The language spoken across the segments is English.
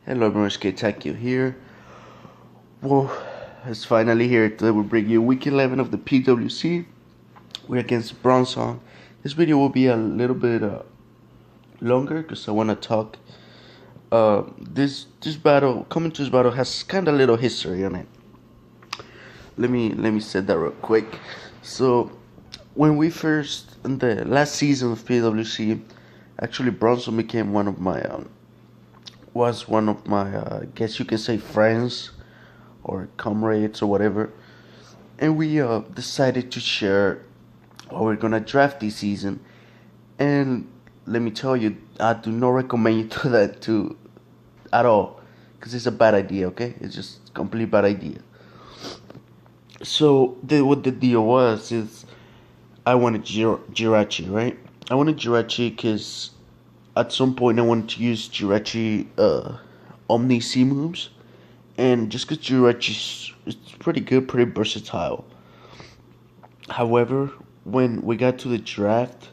Hello everyone, K here. Well, it's finally here. Today we'll bring you week 11 of the PWC. We're against Bronson. This video will be a little bit longer because I want to talk. This battle, coming to this battle, has kind of little history on it. Let me set that real quick. So, when we first, in the last season of PWC, actually Bronson became one of my I guess you can say friends or comrades or whatever, and we decided to share what we're gonna draft this season. And let me tell you, I do not recommend you to that too at all, because it's a bad idea. Okay, it's just a complete bad idea. So what the deal was is I wanted Jirachi, right? I wanted Jirachi because at some point I wanted to use Jirachi Omni C moves, and just because Jirachi is pretty good, pretty versatile. However, when we got to the draft,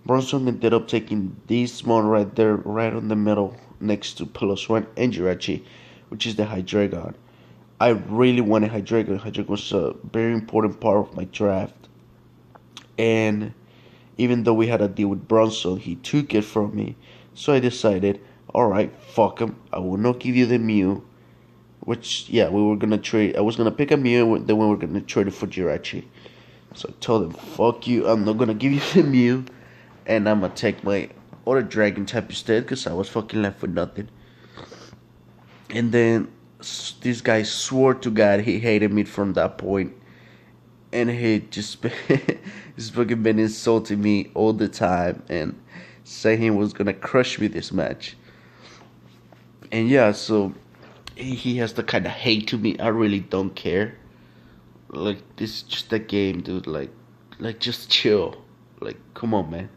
Bronson ended up taking this one right there, right on the middle, next to +1 and Jirachi, which is the Hydreigon. I really wanted Hydreigon. Hydreigon was a very important part of my draft, and even though we had a deal with Bronson, he took it from me. So I decided, alright, fuck him. I will not give you the Mew. Which, yeah, we were going to trade. I was going to pick a Mew, then we were going to trade it for Jirachi. So I told him, fuck you, I'm not going to give you the Mew. And I'm going to take my other Dragon type instead, because I was fucking left with nothing. And then this guy swore to God he hated me from that point. And he just he's fucking been insulting me all the time and saying he was gonna crush me this match. And yeah, so he has the kind of hate to me. I really don't care. Like, this is just a game, dude. Like just chill. Like, come on, man.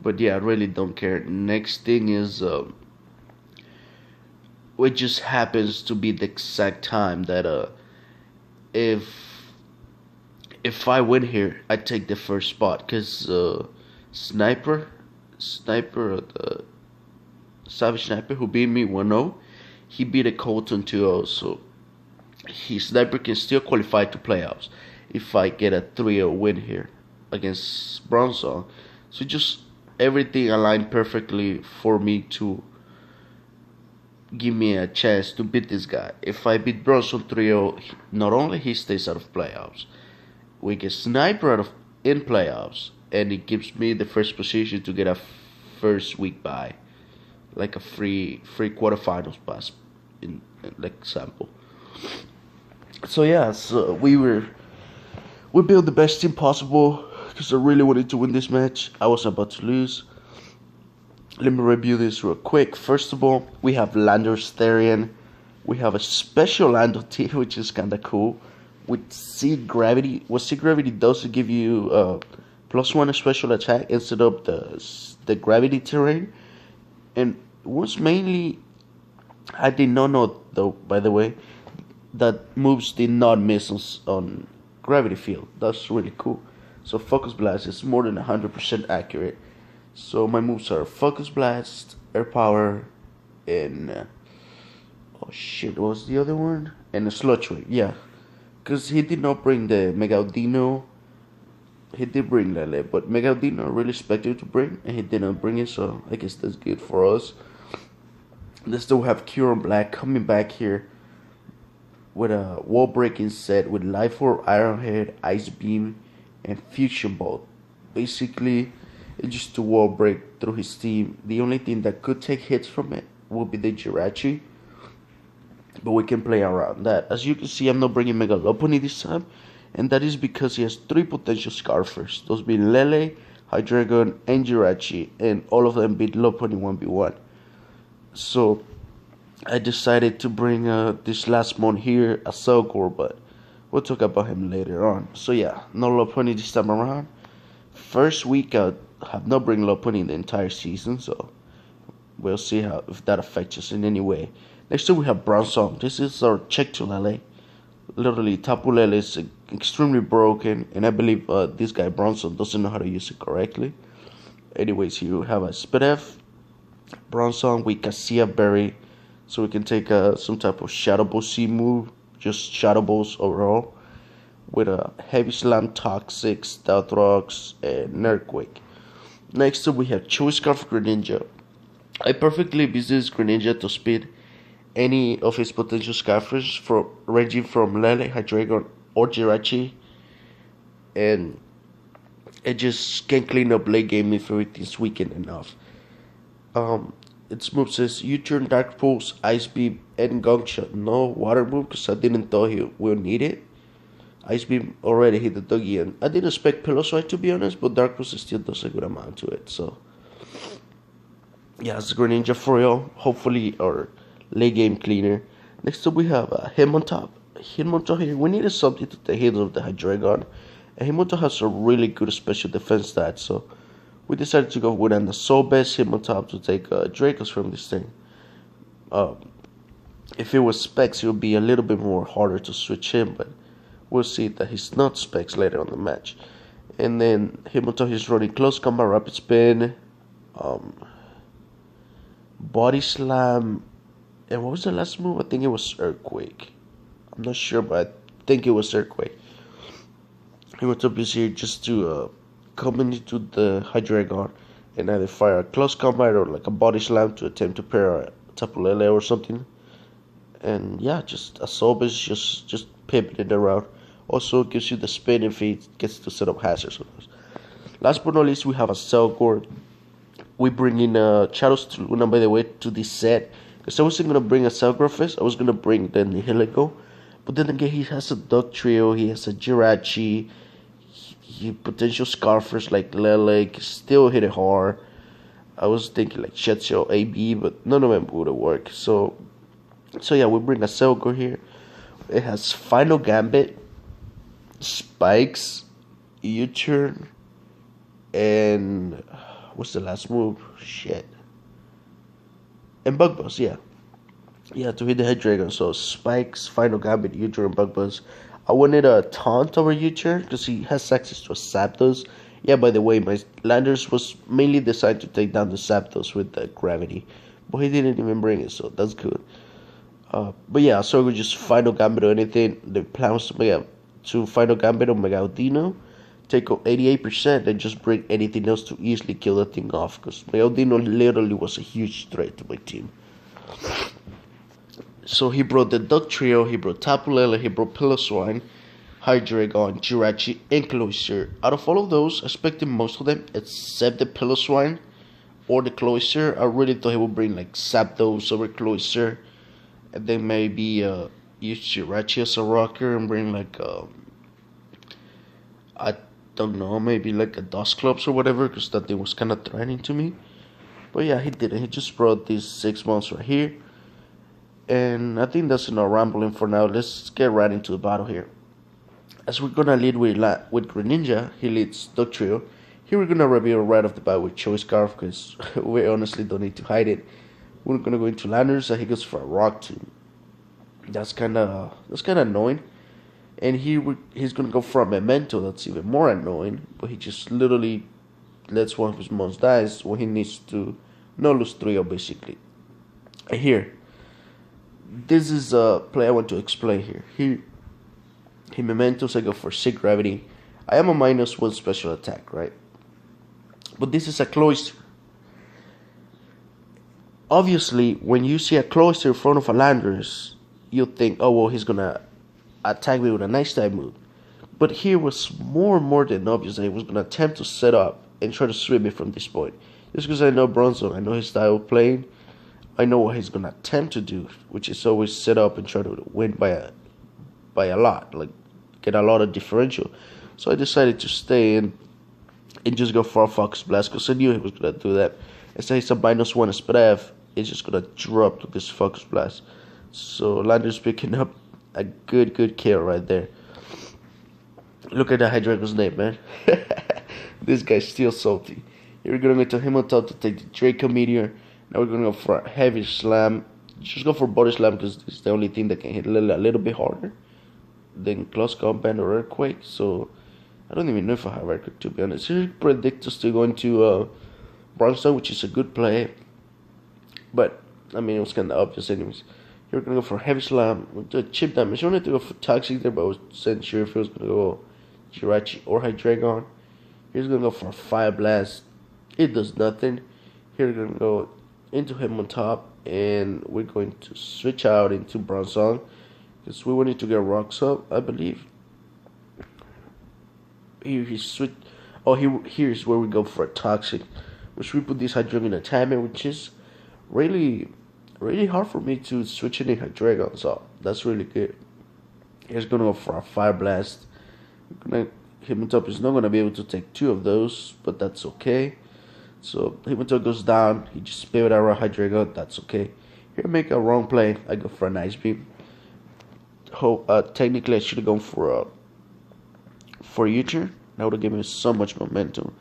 But yeah, I really don't care. Next thing is it just happens to be the exact time that if I win here, I take the first spot, because Sniper, the Savage Sniper, who beat me 1-0, he beat a Colton 2-0, so Sniper can still qualify to playoffs if I get a 3-0 win here against Bronson. So just everything aligned perfectly for me to give me a chance to beat this guy. If I beat Bronson 3-0, not only he stays out of playoffs, we get Sniper in playoffs, and it gives me the first position to get a first week bye, like a free quarterfinals pass, in like example. So yeah, so we built the best team possible, because I really wanted to win this match. I was about to lose. Let me review this real quick. First of all, we have Landorus Therian. We have a special Lando team, which is kind of cool. With Seed Gravity, what Seed Gravity does to give you +1 special attack instead of the gravity terrain. And it was mainly, I did not know though, by the way, that moves did not miss on gravity field. That's really cool. So Focus Blast is more than 100% accurate. So my moves are Focus Blast, Air Power, and oh shit, what was the other one? And a Sludge Wave, yeah. Because he did not bring the Megaudino. He did bring Lele, but Megaudino I really expected to bring, and he didn't bring it, so I guess that's good for us. They still have Cure Black coming back here with a wall breaking set with Life Orb, Iron Head, Ice Beam, and Fusion Bolt. Basically, it's just to wall break through his team. The only thing that could take hits from it will be the Jirachi, but we can play around that. As you can see, I'm not bringing Mega Lopunny this time, and that is because he has 3 potential Scarfers, those being Lele, Hydreigon, and Jirachi, and all of them beat Lopunny 1v1. So I decided to bring this last one here, a Selgor, but we'll talk about him later on. So yeah, no Lopunny this time around. First week I have not bring Lopunny the entire season, so we'll see if that affects us in any way. Next up we have Bronson. This is our check to Lele. Literally, Tapu Lele is extremely broken, and I believe this guy Bronson doesn't know how to use it correctly. Anyways, you have a Spidef, Bronson with Cassia Berry, so we can take some type of Shadow Ball C move, just Shadow Balls overall, with a Heavy Slam, Toxic, Stealth Rocks, and Earthquake. Next up we have Choice Scarf Greninja. I perfectly use this Greninja to speed any of his potential Scarfers, ranging from Lele, Hydreigon, or Jirachi, and it just can clean up late game if everything's weakened enough. Its move says U-turn, Dark Pulse, Ice Beam, and Gong Shot. No water move because I didn't thought he will need it. Ice Beam already hit the doggy, and I didn't expect Piloswine to be honest, but Dark Pulse still does a good amount to it. So yeah, it's Greninja for real. Hopefully our late game cleaner. Next up we have Hitmontop. Hitmontop here, we needed something to take hit of the Hydreigon, and Hitmontop has a really good special defense stat, so we decided to go with an Assault Vest Hitmontop to take Dracos from this thing. If it was Specs, it would be a little bit more harder to switch him, but we'll see that he's not Specs later on the match. And then Hitmontop is running Close Combat, Rapid Spin, Body Slam, and what was the last move? I think it was Earthquake. I'm not sure, but I think it was Earthquake. Hitmontop is here just to come into the Hydreigon and either fire a Close Combat or like a Body Slam to attempt to pair a Tapu Lele or something. And yeah, just Assault is just pivoting it around. Also gives you the spin if he gets to set up hazards. Last but not least, we have a Cellgore. We bring in Shadows to Luna, by the way, to this set. Because I wasn't going to bring a Cellgore first, I was going to bring the Nihilego. But then again, he has a Duck Trio, he has a Jirachi, he potential Scarfers like Lele, still hit it hard. I was thinking like Shetshell AB, but none of them would have worked. So yeah, we bring a Cellgore here. It has Final Gambit, Spikes, U-turn, and what's the last move? Shit. And Bug Buzz, yeah. Yeah, to hit the Hydreigon. So Spikes, Final Gambit, U-turn, and Bug Buzz. I wanted a Taunt over U-turn because he has access to a Zapdos. Yeah, by the way, my Landers was mainly designed to take down the Zapdos with the Gravity, but he didn't even bring it, so that's good. But yeah, so we just Final Gambit or anything. The plan was to Final Gambit or Mega Audino, take out 88%, and just bring anything else to easily kill the thing off. Because Mega Audino literally was a huge threat to my team. So he brought the Duck Trio, he brought Tapu Lele, he brought Piloswine, Hydreigon, Jirachi, and Cloyster. Out of all of those, I expected most of them except the Piloswine or the Cloyster. I really thought he would bring like Zapdos over Cloyster, and then maybe use Jirachi as a rocker and bring like I don't know, maybe like a Dusclops or whatever, because that thing was kind of threatening to me. But yeah, he didn't. He just brought these 6 months right here. And I think that's enough rambling for now. Let's get right into the battle here. As we're gonna lead with Greninja, he leads Duck Trio. Here we're gonna reveal right off the bat with Choice Scarf, because we honestly don't need to hide it. We're gonna go into Landers, and he goes for a Rock Tomb. That's kinda annoying. And he's gonna go for a Memento. That's even more annoying. But he just literally lets one of his mons dies when he needs to not lose 3-0 basically. And here, this is a play I want to explain here. He Mementos, I go for Sick Gravity. I am a -1 special attack, right? But this is a Cloyster. Obviously, when you see a Cloyster in front of a Landers, you think, oh well, he's gonna attack me with a nice type move. But here was more than obvious that he was gonna attempt to set up and try to sweep me from this point. Just because I know Bronson, I know his style of playing, I know what he's gonna attempt to do, which is always set up and try to win by a lot, like get a lot of differential. So I decided to stay in and just go for a Focus Blast, because I knew he was gonna do that. Instead, he's a -1 spread. It's just gonna drop to this Focus Blast. So Lander's picking up a good kill right there. Look at the Hydreigon's name, man. This guy's still salty. Here we're gonna go to Hitmontop to take the Draco Meteor. Now we're gonna go for a Heavy Slam. Just go for Body Slam because it's the only thing that can hit a little bit harder than Close Combat or Earthquake. So I don't even know if I have Earthquake, to be honest. Here predict us to go into Bronson, which is a good play. But I mean, it was kind of obvious anyways. Here we're going to go for Heavy Slam. We'll do a chip damage. I wanted to go for Toxic there, but I wasn't sure if it was going to go Jirachi or Hydreigon. Here's going to go for Fire Blast. It does nothing. Here we're going to go into him on top, and we're going to switch out into Bronson because we wanted to get rocks up, I believe. Here he switch. Oh, here's where we go for a Toxic, which we put this Hydreigon in a timer, which is really hard for me to switch any Hydreigon, so that's really good. Here's gonna go for a Fire Blast. Hitmontop is not gonna be able to take two of those, but that's okay. So Hitmontop goes down. He just spit out a Hydreigon. That's okay. Here I make a wrong play. I go for an Ice Beam. Technically I should have gone for U-turn. That would have given me so much momentum.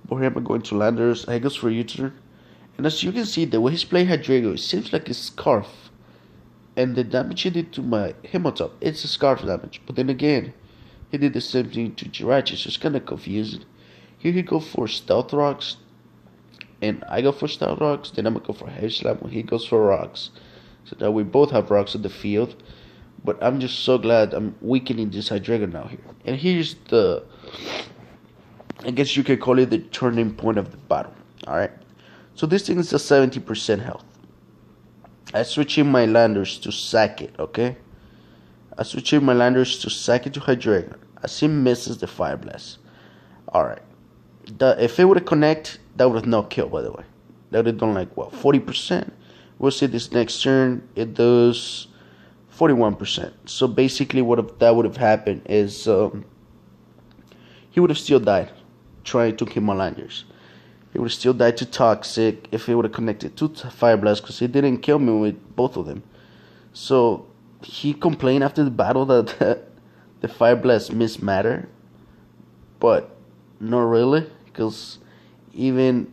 But here I'm going to Landers. I goes for U-turn. And as you can see, the way he's playing Hydreigon, it seems like a Scarf. And the damage he did to my Hitmontop, it's a Scarf damage. But then again, he did the same thing to Jirachi, so it's kind of confusing. Here he go for Stealth Rocks. And I go for Stealth Rocks. Then I'm going to go for Heavy Slam when he goes for Rocks. So now we both have Rocks on the field. But I'm just so glad I'm weakening this Hydreigon now here. And here's the, I guess you could call it the turning point of the battle. Alright. So this thing is a 70% health. I switch in my Landers to sack it, okay? I switch in my Landers to sack it to Hydreigon. As he misses the Fire Blast. Alright. If it would have connect, that would have not killed, by the way. That would have done like, what, 40%? We'll see this next turn. It does 41%. So basically what that would have happened is he would have still died trying to kill my Landers. He would have still died to Toxic if he would have connected to Fire Blast because he didn't kill me with both of them. So he complained after the battle that the Fire Blast missed matter, but not really, because even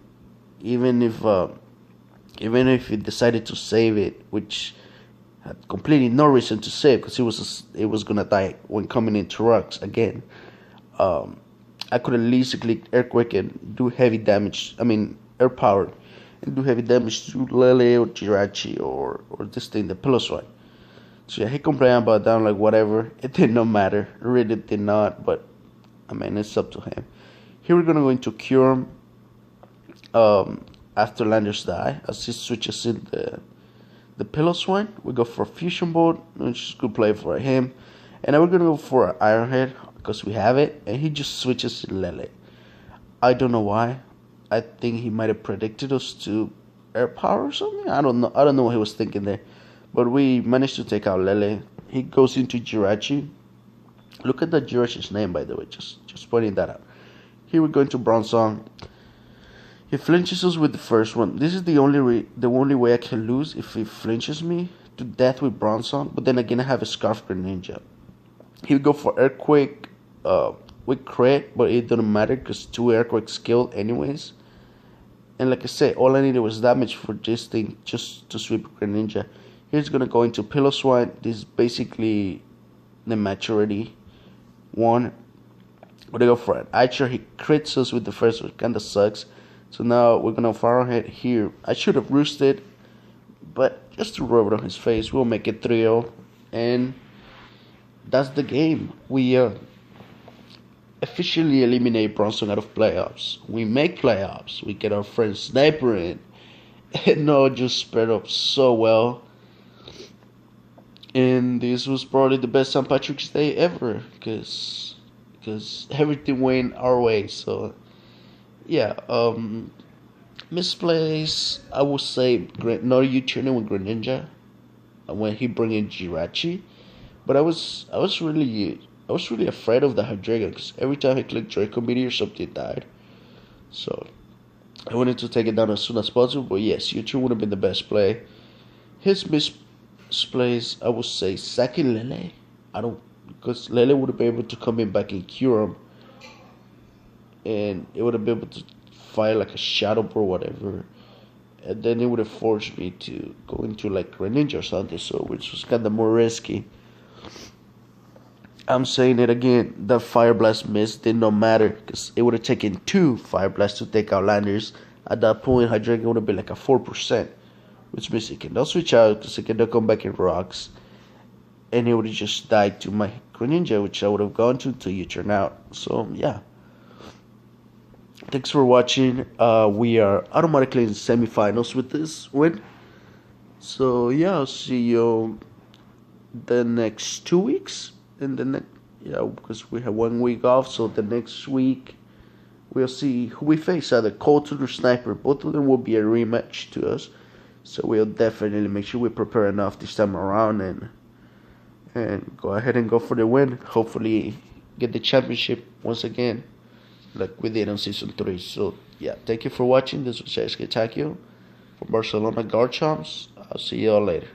if he decided to save it, which had completely no reason to save because it was gonna die when coming into Rocks again. I could at least click Earthquake and do heavy damage. I mean, Air Power, and do heavy damage to Lele or Jirachi or this thing, the Piloswine. So yeah, he complained about that. I'm like, whatever. It did not matter. It really did not. But I mean, it's up to him. Here we're gonna go into Cure him. After Landers die, as he switches in the Piloswine, we go for Fusion Bolt, which is a good play for him. And then we're gonna go for an Iron Head because we have it, and he just switches to Lele. I don't know why. I think he might have predicted us to Air Power or something. I don't know. I don't know what he was thinking there. But we managed to take out Lele. He goes into Jirachi. Look at that Jirachi's name, by the way. Just pointing that out. Here we're going to Bronson. He flinches us with the first one. This is the only way I can lose if he flinches me to death with Bronson. But then again, I have a Scarf Greninja. He would go for Earthquake with crit, but it doesn't matter because 2 Earthquakes killed anyways. And like I said, all I needed was damage for this thing just to sweep Greninja. Here's gonna go into Piloswine. This is basically the maturity one. We're gonna go for it. Actually, he crits us with the first one. Kinda sucks. So now we're gonna fire head here. I should have roosted, but just to rub it on his face, we'll make it 3-0. And that's the game. We officially eliminate Bronson out of playoffs. We make playoffs. We get our friend Sniper in. And no, just spread up so well. And this was probably the best St. Patrick's Day ever, because everything went our way. So yeah, misplays, I would say not U-turning with Greninja when he bring in Jirachi, but I was really afraid of the Hydreigon because every time I clicked Draco Meteor, something died. So I wanted to take it down as soon as possible. But yes, U-turn would have been the best play. His misplays, I would say second Lele. Because Lele would have been able to come in back and cure him, and it would have been able to fire like a Shadow Ball or whatever, and then it would have forced me to go into like Greninja or something, so which was kind of more risky. I'm saying it again, that Fire Blast miss did not matter because it would have taken 2 Fire Blasts to take out Landers. At that point, Hydreigon would have been like a 4%, which means it cannot switch out because it cannot come back in rocks, and it would have just died to my Greninja, which I would have gone to until you turn out. So yeah, thanks for watching. We are automatically in semifinals with this win. So yeah, I'll see you the next 2 weeks. In the next, yeah, because we have 1 week off. So the next week we'll see who we face, either Colton or Sniper. Both of them will be a rematch to us. So we'll definitely make sure we prepare enough this time around and go ahead and go for the win. Hopefully get the championship once again, like we did on season 3. So yeah, thank you for watching. This was Jessica Takio from Barcelona Garchomps. I'll see you all later.